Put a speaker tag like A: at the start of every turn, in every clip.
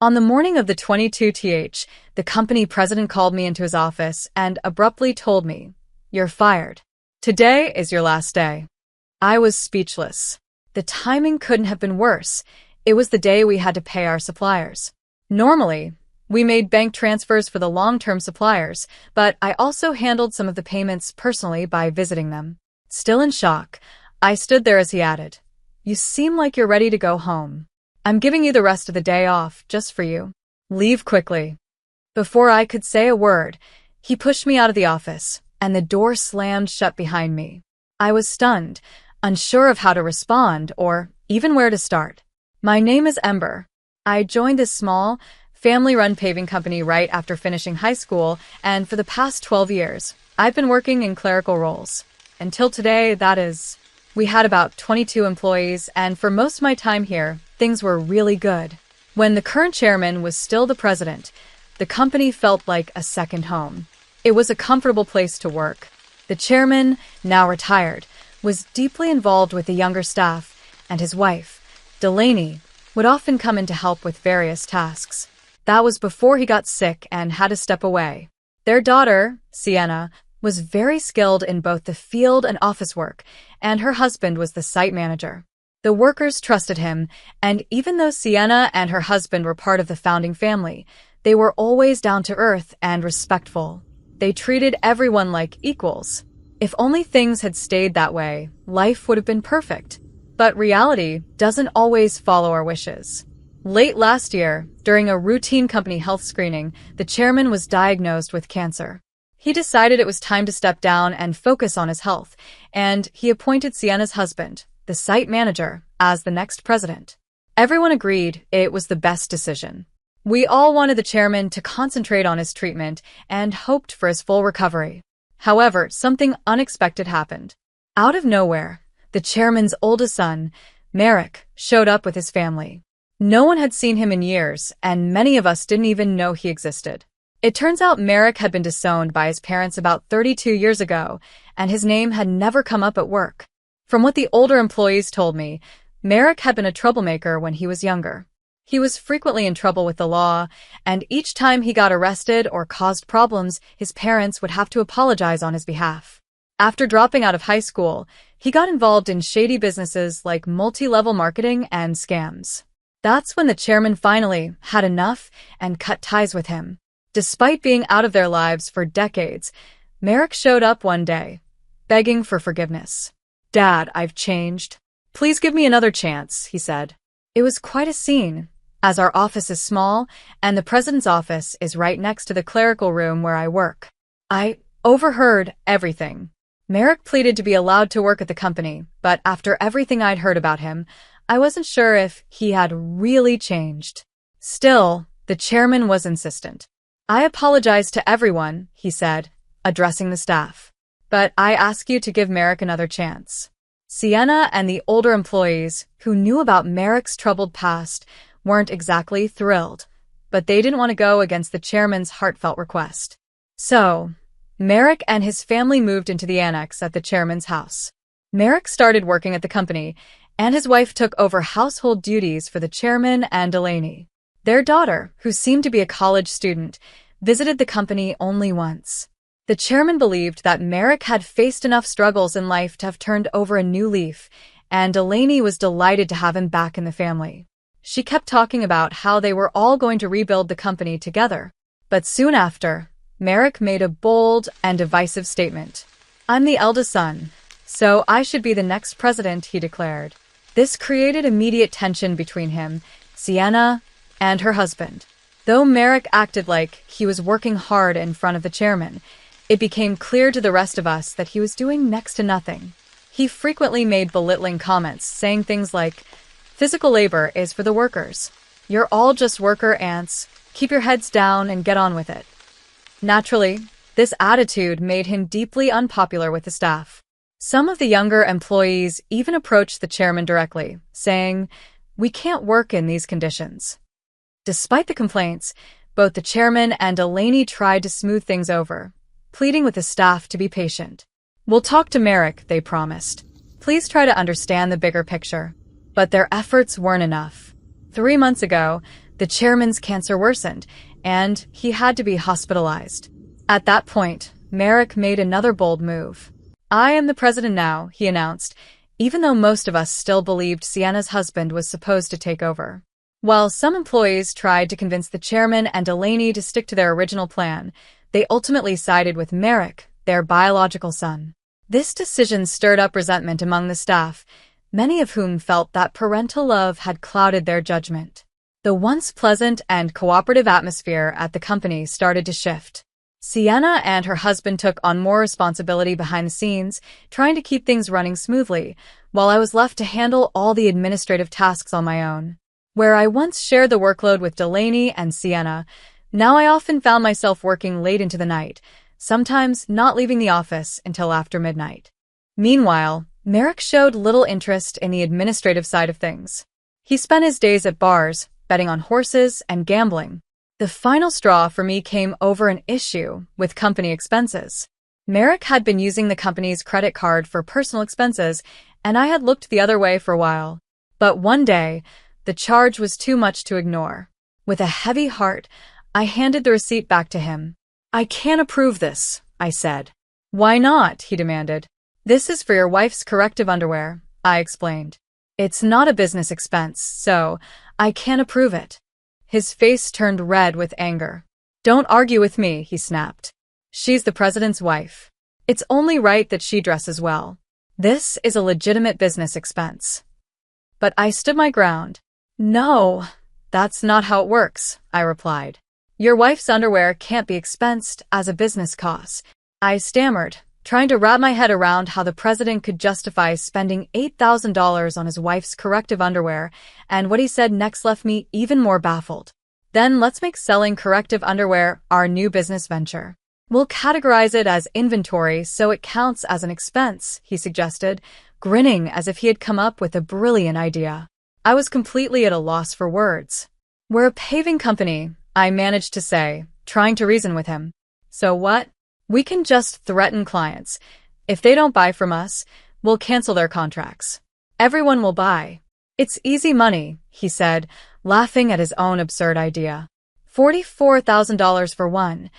A: On the morning of the 22th, the company president called me into his office and abruptly told me, "You're fired. Today is your last day." I was speechless. The timing couldn't have been worse. It was the day we had to pay our suppliers. Normally, we made bank transfers for the long-term suppliers, but I also handled some of the payments personally by visiting them. Still in shock, I stood there as he added, "You seem like you're ready to go home. I'm giving you the rest of the day off, just for you. Leave quickly." Before I could say a word, he pushed me out of the office, and the door slammed shut behind me. I was stunned, unsure of how to respond or even where to start. My name is Ember. I joined this small, family-run paving company right after finishing high school, and for the past 12 years, I've been working in clerical roles. Until today, that is. We had about 22 employees, and for most of my time here, things were really good. When the current chairman was still the president, the company felt like a second home. It was a comfortable place to work. The chairman, now retired, was deeply involved with the younger staff, and his wife, Delaney, would often come in to help with various tasks. That was before he got sick and had to step away. Their daughter, Sienna, was very skilled in both the field and office work, and her husband was the site manager. The workers trusted him, and even though Sienna and her husband were part of the founding family, they were always down to earth and respectful. They treated everyone like equals. If only things had stayed that way, life would have been perfect. But reality doesn't always follow our wishes. Late last year, during a routine company health screening, the chairman was diagnosed with cancer. He decided it was time to step down and focus on his health, and he appointed Sienna's husband, the site manager, as the next president. Everyone agreed it was the best decision. We all wanted the chairman to concentrate on his treatment and hoped for his full recovery. However, something unexpected happened. Out of nowhere, the chairman's oldest son, Merrick, showed up with his family. No one had seen him in years, and many of us didn't even know he existed. It turns out Merrick had been disowned by his parents about 32 years ago, and his name had never come up at work. From what the older employees told me, Merrick had been a troublemaker when he was younger. He was frequently in trouble with the law, and each time he got arrested or caused problems, his parents would have to apologize on his behalf. After dropping out of high school, he got involved in shady businesses like multi-level marketing and scams. That's when the chairman finally had enough and cut ties with him. Despite being out of their lives for decades, Merrick showed up one day, begging for forgiveness. "Dad, I've changed. Please give me another chance," he said. It was quite a scene, as our office is small, and the president's office is right next to the clerical room where I work. I overheard everything. Merrick pleaded to be allowed to work at the company, but after everything I'd heard about him, I wasn't sure if he had really changed. Still, the chairman was insistent. "I apologize to everyone," he said, addressing the staff. "But I ask you to give Merrick another chance." Sienna and the older employees, who knew about Merrick's troubled past, weren't exactly thrilled, but they didn't want to go against the chairman's heartfelt request. So, Merrick and his family moved into the annex at the chairman's house. Merrick started working at the company, and his wife took over household duties for the chairman and Delaney. Their daughter, who seemed to be a college student, visited the company only once. The chairman believed that Merrick had faced enough struggles in life to have turned over a new leaf, and Delaney was delighted to have him back in the family. She kept talking about how they were all going to rebuild the company together. But soon after, Merrick made a bold and divisive statement. "I'm the eldest son, so I should be the next president," he declared. This created immediate tension between him, Sienna, and her husband. Though Merrick acted like he was working hard in front of the chairman, it became clear to the rest of us that he was doing next to nothing. He frequently made belittling comments, saying things like, "Physical labor is for the workers. You're all just worker ants. Keep your heads down and get on with it." Naturally, this attitude made him deeply unpopular with the staff. Some of the younger employees even approached the chairman directly, saying, "We can't work in these conditions." Despite the complaints, both the chairman and Delaney tried to smooth things over, pleading with the staff to be patient. "We'll talk to Merrick," they promised. "Please try to understand the bigger picture." But their efforts weren't enough. 3 months ago, The chairman's cancer worsened, and he had to be hospitalized. At that point, Merrick made another bold move. "I am the president now," he announced, even though most of us still believed Sienna's husband was supposed to take over. While some employees tried to convince the chairman and Delaney to stick to their original plan, they ultimately sided with Merrick, their biological son. This decision stirred up resentment among the staff, many of whom felt that parental love had clouded their judgment. The once pleasant and cooperative atmosphere at the company started to shift. Sienna and her husband took on more responsibility behind the scenes, trying to keep things running smoothly, while I was left to handle all the administrative tasks on my own. Where I once shared the workload with Delaney and Sienna, now I often found myself working late into the night, sometimes not leaving the office until after midnight. Meanwhile, Merrick showed little interest in the administrative side of things. He spent his days at bars, betting on horses and gambling. The final straw for me came over an issue with company expenses. Merrick had been using the company's credit card for personal expenses, and I had looked the other way for a while. But one day, the charge was too much to ignore. With a heavy heart, I handed the receipt back to him. "I can't approve this," I said. "Why not?" he demanded. "This is for your wife's corrective underwear," I explained. "It's not a business expense, so I can't approve it." His face turned red with anger. "Don't argue with me," he snapped. "She's the president's wife. It's only right that she dresses well. This is a legitimate business expense." But I stood my ground. "No, that's not how it works," I replied. "Your wife's underwear can't be expensed as a business cost." I stammered, trying to wrap my head around how the president could justify spending $8,000 on his wife's corrective underwear, and what he said next left me even more baffled. "Then let's make selling corrective underwear our new business venture. We'll categorize it as inventory so it counts as an expense," he suggested, grinning as if he had come up with a brilliant idea. I was completely at a loss for words. "We're a paving company," I managed to say, trying to reason with him. "So what? We can just threaten clients. If they don't buy from us, we'll cancel their contracts. Everyone will buy. It's easy money," he said, laughing at his own absurd idea. $44,000 for one,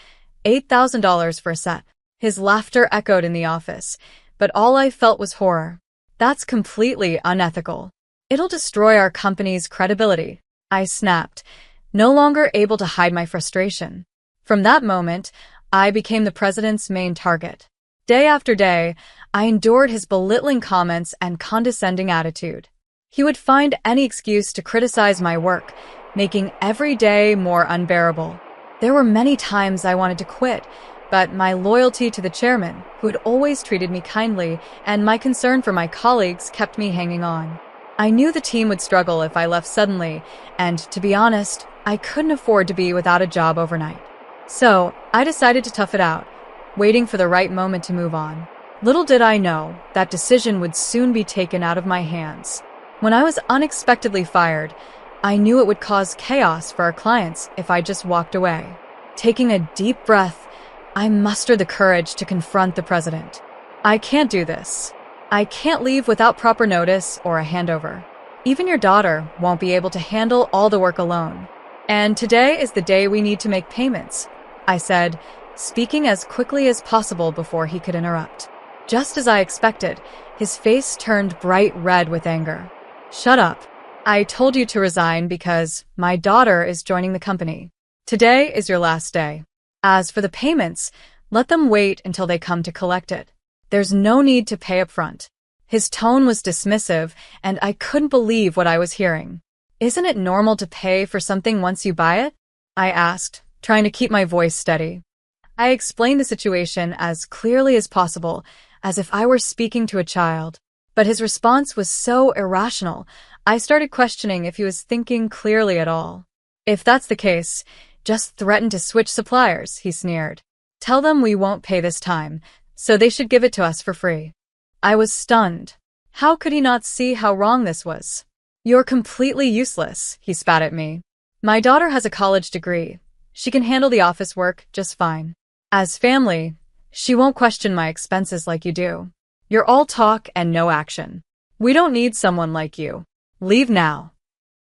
A: $8,000 for a set. His laughter echoed in the office, but all I felt was horror. "That's completely unethical. It'll destroy our company's credibility," I snapped, no longer able to hide my frustration. From that moment, I became the president's main target. Day after day, I endured his belittling comments and condescending attitude. He would find any excuse to criticize my work, making every day more unbearable. There were many times I wanted to quit, but my loyalty to the chairman, who had always treated me kindly, and my concern for my colleagues kept me hanging on. I knew the team would struggle if I left suddenly, and to be honest, I couldn't afford to be without a job overnight. So, I decided to tough it out, waiting for the right moment to move on. Little did I know that decision would soon be taken out of my hands. When I was unexpectedly fired, I knew it would cause chaos for our clients if I just walked away. Taking a deep breath, I mustered the courage to confront the president. "I can't do this. I can't leave without proper notice or a handover. Even your daughter won't be able to handle all the work alone. And today is the day we need to make payments," I said, speaking as quickly as possible before he could interrupt. Just as I expected, his face turned bright red with anger. "Shut up. I told you to resign because my daughter is joining the company. Today is your last day. As for the payments, let them wait until they come to collect it. There's no need to pay up front." His tone was dismissive, and I couldn't believe what I was hearing. "Isn't it normal to pay for something once you buy it?" I asked, trying to keep my voice steady. I explained the situation as clearly as possible, as if I were speaking to a child. But his response was so irrational, I started questioning if he was thinking clearly at all. "If that's the case, just threaten to switch suppliers," he sneered. "Tell them we won't pay this time, so they should give it to us for free." I was stunned. How could he not see how wrong this was? "You're completely useless," he spat at me. "My daughter has a college degree. She can handle the office work just fine. As family, she won't question my expenses like you do. You're all talk and no action. We don't need someone like you. Leave now."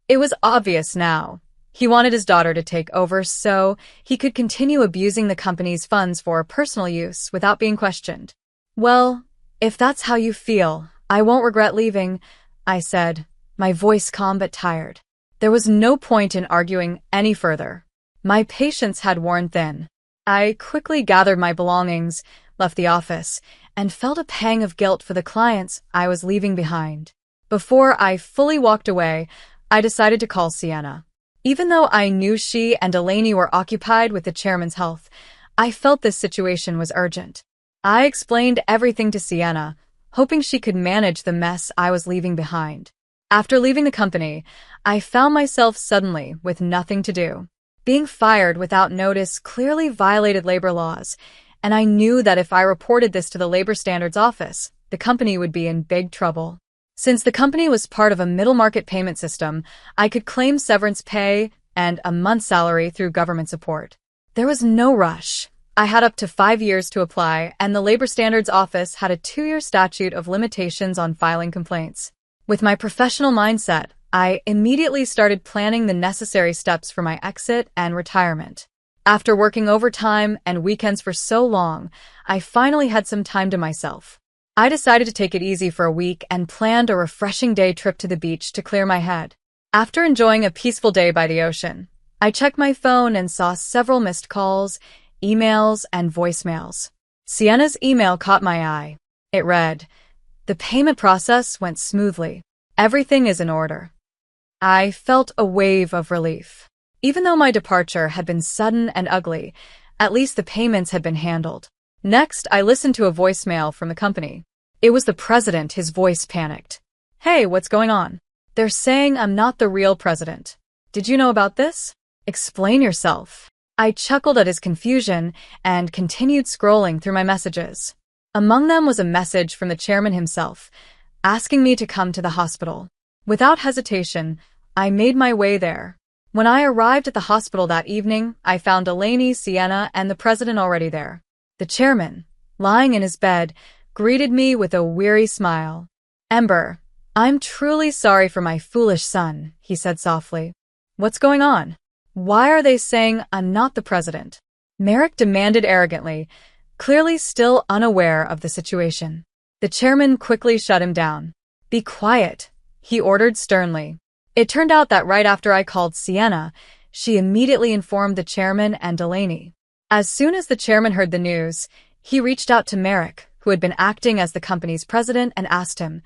A: It was obvious now. He wanted his daughter to take over so he could continue abusing the company's funds for personal use without being questioned. Well, if that's how you feel, I won't regret leaving, I said, my voice calm but tired. There was no point in arguing any further. My patience had worn thin. I quickly gathered my belongings, left the office, and felt a pang of guilt for the clients I was leaving behind. Before I fully walked away, I decided to call Sienna. Even though I knew she and Delaney were occupied with the chairman's health, I felt this situation was urgent. I explained everything to Sienna, hoping she could manage the mess I was leaving behind. After leaving the company, I found myself suddenly with nothing to do. Being fired without notice clearly violated labor laws, and I knew that if I reported this to the Labor Standards Office, the company would be in big trouble. Since the company was part of a middle-market payment system, I could claim severance pay and a month's salary through government support. There was no rush. I had up to 5 years to apply, and the Labor Standards Office had a 2-year statute of limitations on filing complaints. With my professional mindset, I immediately started planning the necessary steps for my exit and retirement. After working overtime and weekends for so long, I finally had some time to myself. I decided to take it easy for a week and planned a refreshing day trip to the beach to clear my head. After enjoying a peaceful day by the ocean, I checked my phone and saw several missed calls, emails, and voicemails. Sienna's email caught my eye. It read, "The payment process went smoothly. Everything is in order." I felt a wave of relief. Even though my departure had been sudden and ugly, at least the payments had been handled. Next, I listened to a voicemail from the company. It was the president. His voice panicked. "Hey, what's going on? They're saying I'm not the real president. Did you know about this? Explain yourself." I chuckled at his confusion and continued scrolling through my messages. Among them was a message from the chairman himself, asking me to come to the hospital. Without hesitation, I made my way there. When I arrived at the hospital that evening, I found Delaney, Sienna, and the president already there. The chairman, lying in his bed, greeted me with a weary smile. "Ember, I'm truly sorry for my foolish son," he said softly. "What's going on? Why are they saying I'm not the president?" Merrick demanded arrogantly, clearly still unaware of the situation. The chairman quickly shut him down. "Be quiet," he ordered sternly. It turned out that right after I called Sienna, she immediately informed the chairman and Delaney. As soon as the chairman heard the news, he reached out to Merrick, who had been acting as the company's president, and asked him,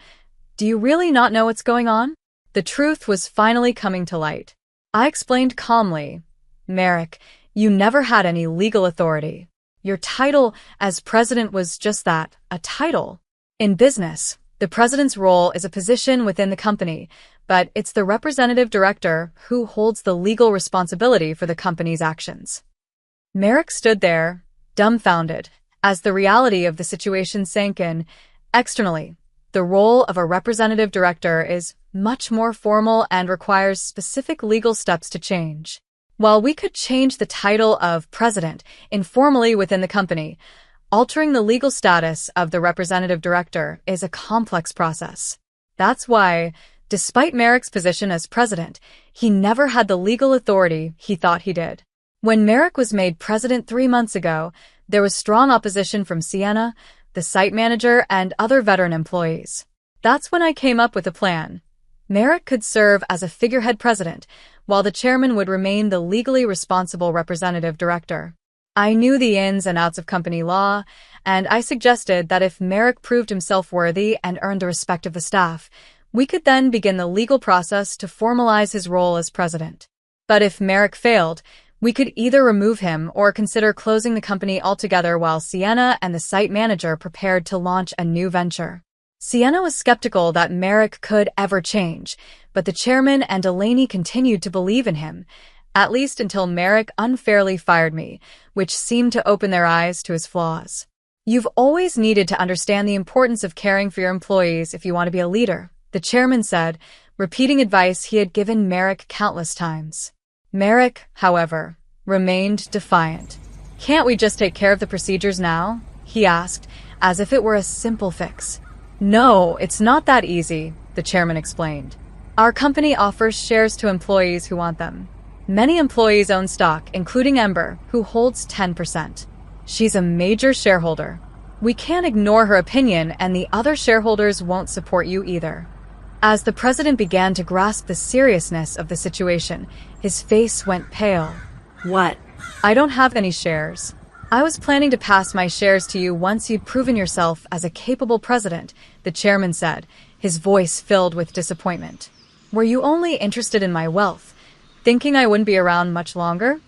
A: "Do you really not know what's going on?" The truth was finally coming to light. I explained calmly, "Merrick, you never had any legal authority. Your title as president was just that, a title. In business, the president's role is a position within the company, but it's the representative director who holds the legal responsibility for the company's actions." Merrick stood there, dumbfounded, as the reality of the situation sank in. Externally, the role of a representative director is much more formal and requires specific legal steps to change. While we could change the title of president informally within the company, altering the legal status of the representative director is a complex process. That's why, despite Merrick's position as president, he never had the legal authority he thought he did. When Merrick was made president 3 months ago, there was strong opposition from Sienna, the site manager, and other veteran employees. That's when I came up with a plan. Merrick could serve as a figurehead president, while the chairman would remain the legally responsible representative director. I knew the ins and outs of company law, and I suggested that if Merrick proved himself worthy and earned the respect of the staff, we could then begin the legal process to formalize his role as president. But if Merrick failed, we could either remove him or consider closing the company altogether while Sienna and the site manager prepared to launch a new venture. Sienna was skeptical that Merrick could ever change, but the chairman and Delaney continued to believe in him, at least until Merrick unfairly fired me, which seemed to open their eyes to his flaws. "You've always needed to understand the importance of caring for your employees if you want to be a leader," the chairman said, repeating advice he had given Merrick countless times. Merrick, however, remained defiant. "Can't we just take care of the procedures now?" he asked, as if it were a simple fix. "No, it's not that easy," the chairman explained. "Our company offers shares to employees who want them. Many employees own stock, including Ember, who holds 10%. She's a major shareholder. We can't ignore her opinion, and the other shareholders won't support you either. As the president began to grasp the seriousness of the situation, his face went pale.
B: What?
A: I don't have any shares. I was planning to pass my shares to you once you'd proven yourself as a capable president, the chairman said, his voice filled with disappointment. Were you only interested in my wealth, thinking I wouldn't be around much longer?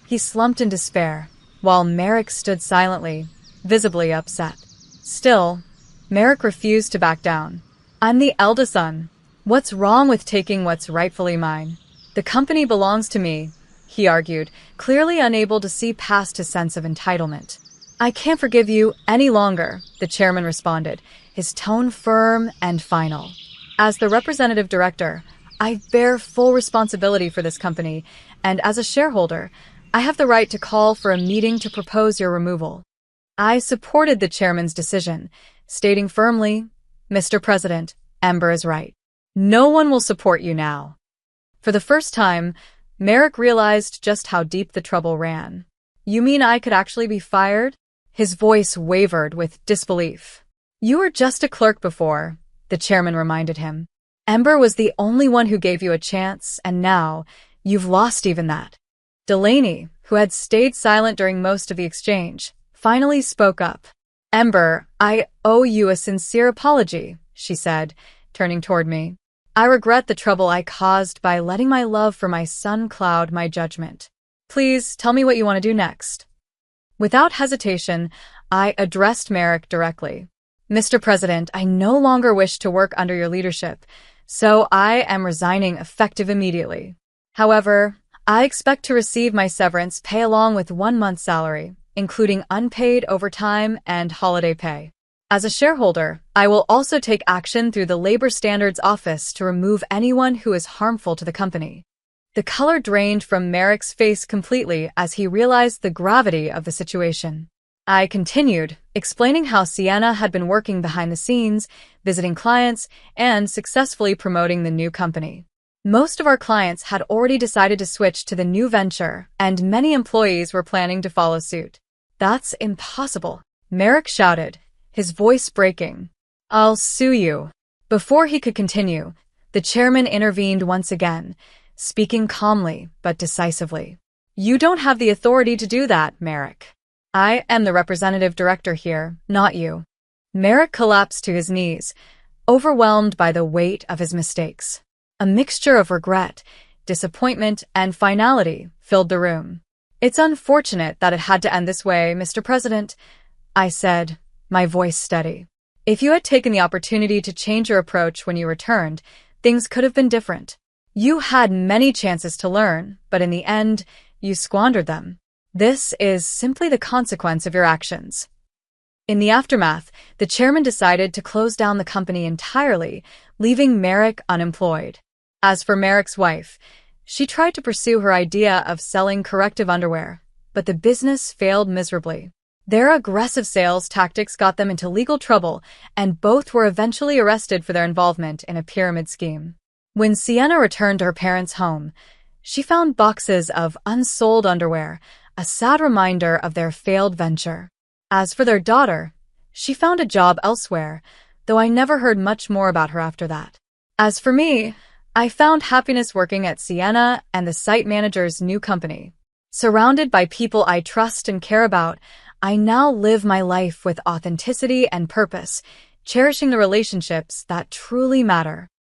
A: He slumped in despair, while Merrick stood silently, visibly upset. Still, Merrick refused to back down. I'm the eldest son. What's wrong with taking what's rightfully mine? The company belongs to me, he argued, clearly unable to see past his sense of entitlement. I can't forgive you any longer, the chairman responded, his tone firm and final. As the representative director, I bear full responsibility for this company, and as a shareholder, I have the right to call for a meeting to propose your removal. I supported the chairman's decision, stating firmly, Mr. President, Ember is right. No one will support you now. For the first time, Merrick realized just how deep the trouble ran. You mean I could actually be fired? His voice wavered with disbelief. You were just a clerk before, the chairman reminded him. Ember was the only one who gave you a chance, and now you've lost even that. Delaney, who had stayed silent during most of the exchange, finally spoke up. Ember, I owe you a sincere apology, she said, turning toward me. I regret the trouble I caused by letting my love for my son cloud my judgment. Please tell me what you want to do next. Without hesitation, I addressed Merrick directly. Mr. President, I no longer wish to work under your leadership, so I am resigning effective immediately. However, I expect to receive my severance pay along with 1 month's salary, including unpaid overtime and holiday pay. As a shareholder, I will also take action through the Labor Standards Office to remove anyone who is harmful to the company. The color drained from Merrick's face completely as he realized the gravity of the situation. I continued, explaining how Sienna had been working behind the scenes, visiting clients, and successfully promoting the new company. Most of our clients had already decided to switch to the new venture, and many employees were planning to follow suit. That's impossible, Merrick shouted, his voice breaking. I'll sue you. Before he could continue, the chairman intervened once again, speaking calmly but decisively. You don't have the authority to do that, Merrick. I am the representative director here, not you. Merrick collapsed to his knees, overwhelmed by the weight of his mistakes. A mixture of regret, disappointment, and finality filled the room. It's unfortunate that it had to end this way, Mr. President, I said, my voice steady. If you had taken the opportunity to change your approach when you returned, things could have been different. You had many chances to learn, but in the end, you squandered them. This is simply the consequence of your actions. In the aftermath, the chairman decided to close down the company entirely, leaving Merrick unemployed. As for Merrick's wife, she tried to pursue her idea of selling corrective underwear, but the business failed miserably. Their aggressive sales tactics got them into legal trouble, and both were eventually arrested for their involvement in a pyramid scheme. When Sienna returned to her parents' home, she found boxes of unsold underwear, a sad reminder of their failed venture. As for their daughter, she found a job elsewhere, though I never heard much more about her after that. As for me, I found happiness working at Sienna and the site manager's new company. Surrounded by people I trust and care about, I now live my life with authenticity and purpose, cherishing the relationships that truly matter.